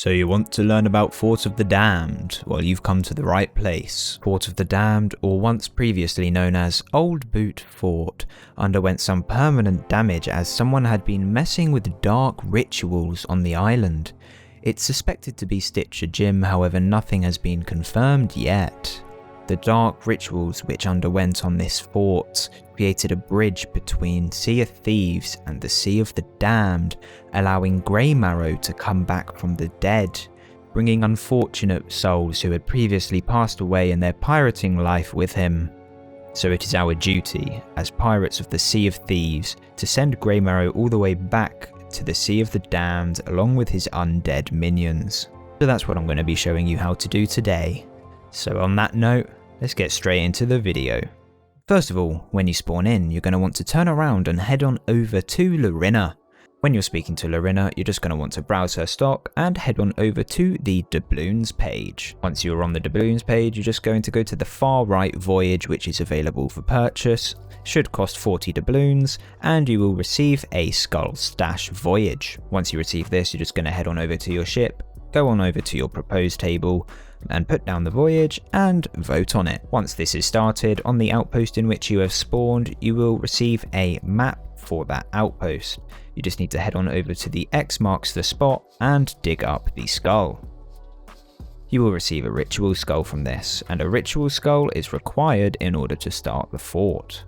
So you want to learn about Fort of the Damned? Well, you've come to the right place. Fort of the Damned, or once previously known as Old Boot Fort, underwent some permanent damage as someone had been messing with dark rituals on the island. It's suspected to be Stitcher Jim, however nothing has been confirmed yet. The dark rituals which underwent on this fort created a bridge between Sea of Thieves and the Sea of the Damned, allowing Grey Marrow to come back from the dead, bringing unfortunate souls who had previously passed away in their pirating life with him. So it is our duty, as pirates of the Sea of Thieves, to send Grey Marrow all the way back to the Sea of the Damned along with his undead minions. So that's what I'm going to be showing you how to do today. So on that note, let's get straight into the video. First of all, when you spawn in, you're going to want to turn around and head on over to Larinna. When you're speaking to Larinna, you're just going to want to browse her stock and head on over to the doubloons page. Once you're on the doubloons page, you're just going to go to the far right voyage, which is available for purchase. Should cost 40 doubloons, and you will receive a skull stash voyage. Once you receive this, you're just going to head on over to your ship, go on over to your proposed table, and put down the voyage and vote on it. Once this is started, on the outpost in which you have spawned, you will receive a map for that outpost. You just need to head on over to the X marks the spot and dig up the skull. You will receive a ritual skull from this, and a ritual skull is required in order to start the fort.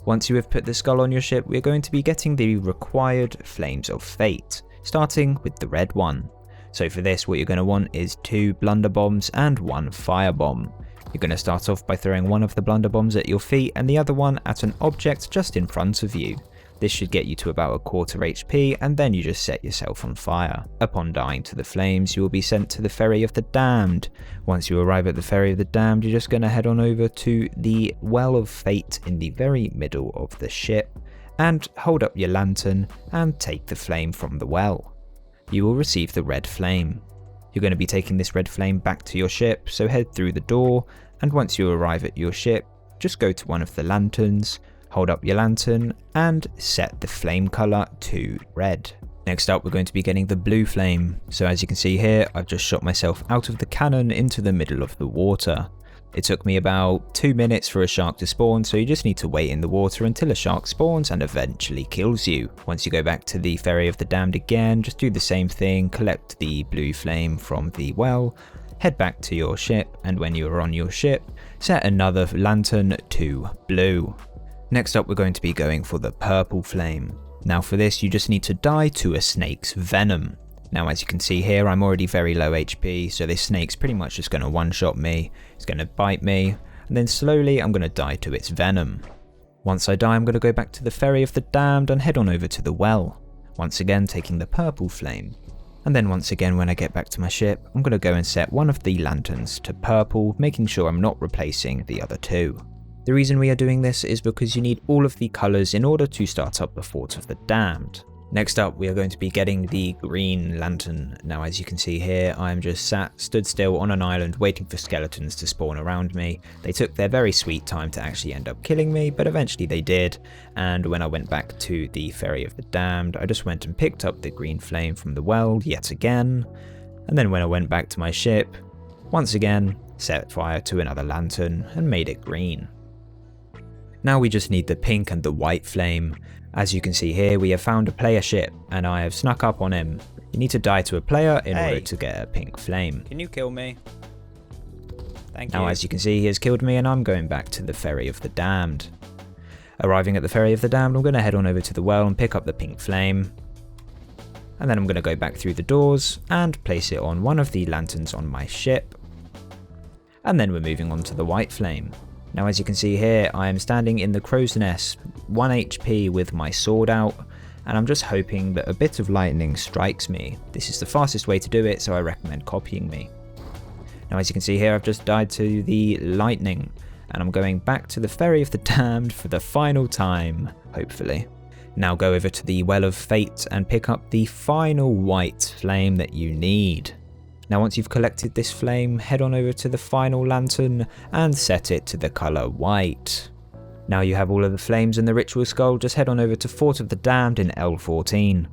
Once you have put the skull on your ship, we are going to be getting the required Flames of Fate, starting with the red one. So for this, what you're going to want is 2 blunder bombs and 1 fire bomb. You're going to start off by throwing one of the blunder bombs at your feet and the other one at an object just in front of you. This should get you to about a quarter HP, and then you just set yourself on fire. Upon dying to the flames, you will be sent to the Ferry of the Damned. Once you arrive at the Ferry of the Damned, you're just going to head on over to the Well of Fate in the very middle of the ship, and hold up your lantern and take the flame from the well. You will receive the red flame. You're going to be taking this red flame back to your ship, so head through the door, and once you arrive at your ship, just go to one of the lanterns, hold up your lantern, and set the flame colour to red. Next up, we're going to be getting the blue flame. So as you can see here, I've just shot myself out of the cannon into the middle of the water. It took me about 2 minutes for a shark to spawn, so you just need to wait in the water until a shark spawns and eventually kills you. Once you go back to the Ferry of the Damned again, just do the same thing, collect the blue flame from the well, head back to your ship, and when you are on your ship, set another lantern to blue. Next up, we're going to be going for the purple flame. Now for this, you just need to die to a snake's venom. Now as you can see here, I'm already very low HP, so this snake's pretty much just going to one-shot me. It's going to bite me, and then slowly I'm going to die to its venom. Once I die, I'm going to go back to the Ferry of the Damned and head on over to the well, once again taking the purple flame. And then once again, when I get back to my ship, I'm going to go and set one of the lanterns to purple, making sure I'm not replacing the other 2. The reason we are doing this is because you need all of the colours in order to start up the Fort of the Damned. Next up, we are going to be getting the green lantern. Now as you can see here, I am just stood still on an island waiting for skeletons to spawn around me. They took their very sweet time to actually end up killing me, but eventually they did. And when I went back to the Ferry of the Damned, I just went and picked up the green flame from the well yet again. And then when I went back to my ship, once again, set fire to another lantern and made it green. Now we just need the pink and the white flame. As you can see here, we have found a player ship, and I have snuck up on him. You need to die to a player in order to get a pink flame. Can you kill me? Thank you. Now as you can see, he has killed me, and I'm going back to the Ferry of the Damned. Arriving at the Ferry of the Damned, I'm going to head on over to the well and pick up the pink flame. And then I'm going to go back through the doors and place it on one of the lanterns on my ship. And then we're moving on to the white flame. Now as you can see here, I am standing in the crow's nest, 1 HP with my sword out, and I'm just hoping that a bit of lightning strikes me. This is the fastest way to do it, so I recommend copying me. Now as you can see here, I've just died to the lightning, and I'm going back to the Ferry of the Damned for the final time, hopefully. Now go over to the Well of Fate and pick up the final white flame that you need. Now once you've collected this flame, head on over to the final lantern and set it to the colour white. Now you have all of the flames and the ritual skull, just head on over to Fort of the Damned in L14.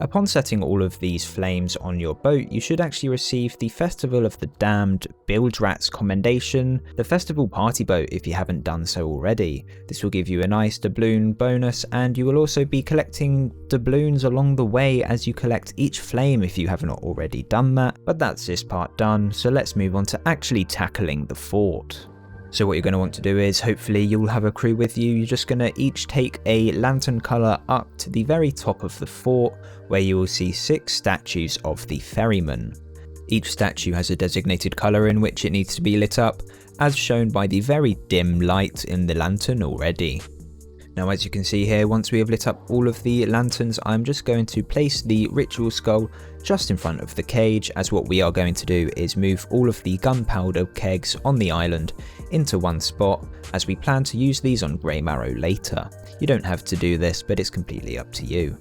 Upon setting all of these flames on your boat, you should actually receive the Festival of the Damned Bilge Rat's Commendation, the Festival Party Boat if you haven't done so already. This will give you a nice doubloon bonus, and you will also be collecting doubloons along the way as you collect each flame if you have not already done that. But that's this part done, so let's move on to actually tackling the fort. So what you're going to want to do is, hopefully you'll have a crew with you, you're just going to each take a lantern colour up to the very top of the fort, where you will see 6 statues of the ferryman. Each statue has a designated colour in which it needs to be lit up, as shown by the very dim light in the lantern already. Now as you can see here, once we have lit up all of the lanterns, I'm just going to place the ritual skull just in front of the cage, as what we are going to do is move all of the gunpowder kegs on the island into one spot, as we plan to use these on Grey Marrow later. You don't have to do this, but it's completely up to you.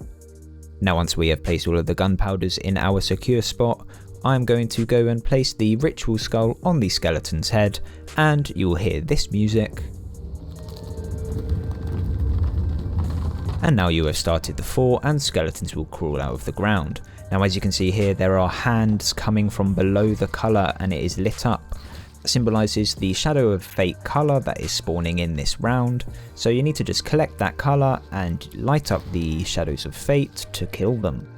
Now once we have placed all of the gunpowders in our secure spot, I'm going to go and place the ritual skull on the skeleton's head, and you will hear this music. And now you have started the fort, and skeletons will crawl out of the ground. Now as you can see here, there are hands coming from below the colour, and it is lit up. That symbolises the Shadow of Fate colour that is spawning in this round, so you need to just collect that colour and light up the Shadows of Fate to kill them.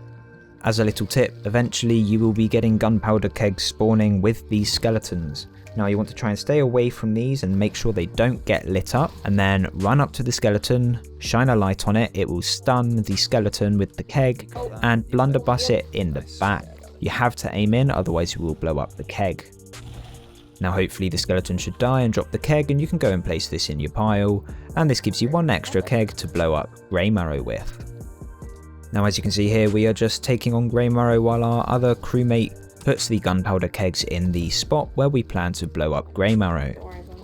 As a little tip, eventually you will be getting gunpowder kegs spawning with these skeletons. Now you want to try and stay away from these and make sure they don't get lit up, and then run up to the skeleton, shine a light on it, it will stun the skeleton with the keg, and blunderbuss it in the back. You have to aim in, otherwise you will blow up the keg. Now hopefully the skeleton should die and drop the keg, and you can go and place this in your pile, and this gives you 1 extra keg to blow up Grey Marrow with. Now as you can see here, we are just taking on Grey Marrow while our other crewmate puts the gunpowder kegs in the spot where we plan to blow up Grey Marrow.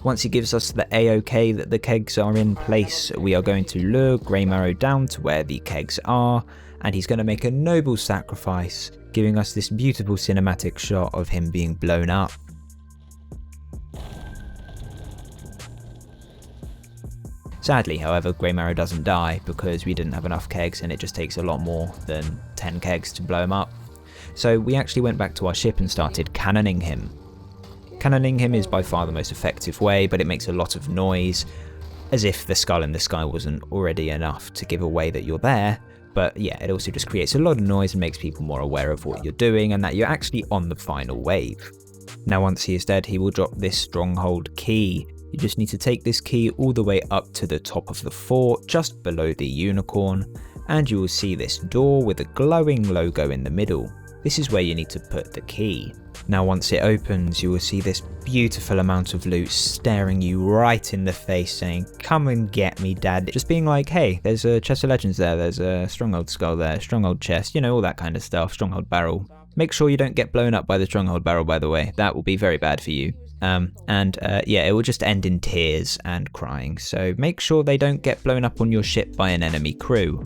Once he gives us the A-OK that the kegs are in place, we are going to lure Grey Marrow down to where the kegs are, and he's going to make a noble sacrifice, giving us this beautiful cinematic shot of him being blown up. Sadly, however, Grey Marrow doesn't die because we didn't have enough kegs, and it just takes a lot more than 10 kegs to blow him up. So we actually went back to our ship and started cannoning him. Cannoning him is by far the most effective way, but it makes a lot of noise, as if the skull in the sky wasn't already enough to give away that you're there. But yeah, it also just creates a lot of noise and makes people more aware of what you're doing and that you're actually on the final wave. Now once he is dead, he will drop this stronghold key. You just need to take this key all the way up to the top of the fort, just below the unicorn, and you will see this door with a glowing logo in the middle. This is where you need to put the key. Now once it opens, you will see this beautiful amount of loot staring you right in the face, saying, "Come and get me, dad." Just being like, hey, there's a chest of legends there, there's a stronghold skull there, stronghold chest, you know, all that kind of stuff, stronghold barrel. Make sure you don't get blown up by the stronghold barrel, by the way, that will be very bad for you. Yeah, it will just end in tears and crying, so make sure they don't get blown up on your ship by an enemy crew.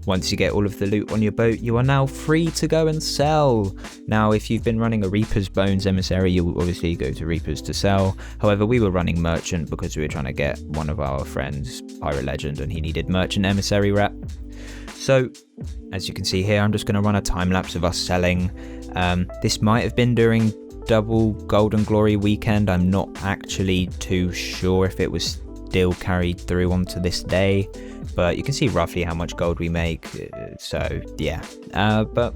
Once you get all of the loot on your boat, you are now free to go and sell. Now, if you've been running a Reaper's Bones emissary, you'll obviously go to Reaper's to sell. However, we were running Merchant because we were trying to get one of our friends, Pirate Legend, and he needed Merchant emissary rep. So, as you can see here, I'm just going to run a time lapse of us selling. This might have been during double Golden Glory weekend. I'm not actually too sure if it was still carried through onto this day, but you can see roughly how much gold we make, so yeah. But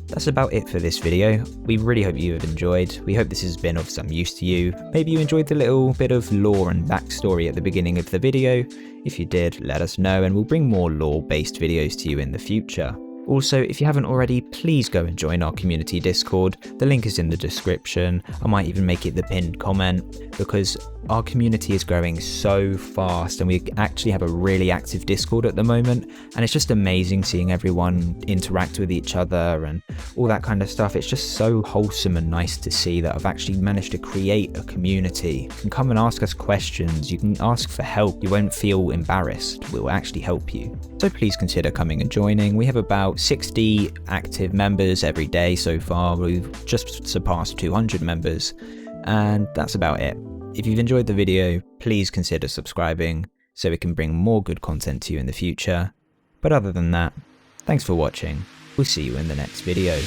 that's about it for this video. We really hope you have enjoyed. We hope this has been of some use to you. Maybe you enjoyed the little bit of lore and backstory at the beginning of the video. If you did, let us know and we'll bring more lore-based videos to you in the future. Also, if you haven't already, please go and join our community Discord. The link is in the description. I might even make it the pinned comment, because our community is growing so fast and we actually have a really active Discord at the moment, and it's just amazing seeing everyone interact with each other and all that kind of stuff. It's just so wholesome and nice to see that I've actually managed to create a community. You can come and ask us questions, you can ask for help, you won't feel embarrassed, we'll actually help you. So please consider coming and joining. We have about 60 active members every day so far. We've just surpassed 200 members, and that's about it. If you've enjoyed the video, please consider subscribing so we can bring more good content to you in the future. But other than that, Thanks for watching. We'll see you in the next video.